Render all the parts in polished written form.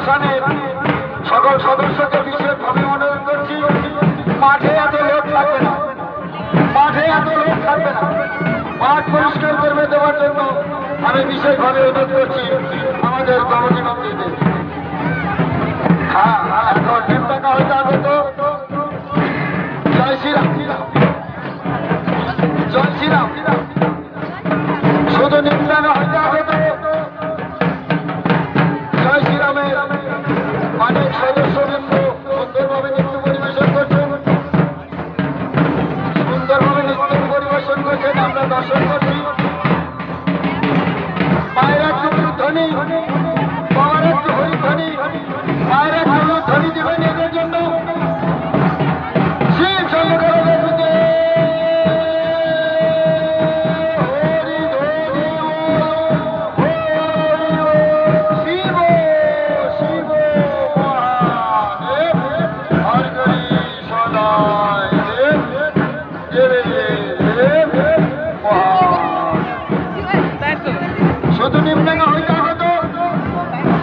শ্মশানে সকল সদস্যকে বিশেষভাবে অনুরোধ করছি, মাঠে এত লোক থাকবে না, মাঠে এত লোক থাকবে না, মাঠ পরিষ্কার করে দেওয়ার জন্য আমি বিশেষভাবে অনুরোধ করছি আমাদের কমিটি মন্ত্রীদের। হ্যাঁ, এখন নিম টাকা হইতে হবে তো। জয় শ্রীরাম, জয় শ্রীরাম। শুধু নিম টাকা হইতে হবে তো। জয় শ্রীরামের অনেক সদস্যবৃন্দ সুন্দরভাবে নৃত্য পরিবেশন করছেন, সুন্দরভাবে নৃত্য পরিবেশন করছেন, আমরা দর্শন করছি। মায়ের একটু ধ্বনি, বাবার একটু হরিধ্বনি, মায়ের একটু ধ্বনি দিবেন এদের জন্য। শিব শঙ্কর শুধু নিম্নাঙ্গা হইতে হতো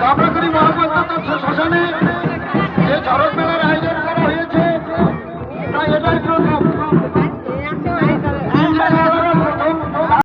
কাপড় করি মহাপদ্ম শ্মশানে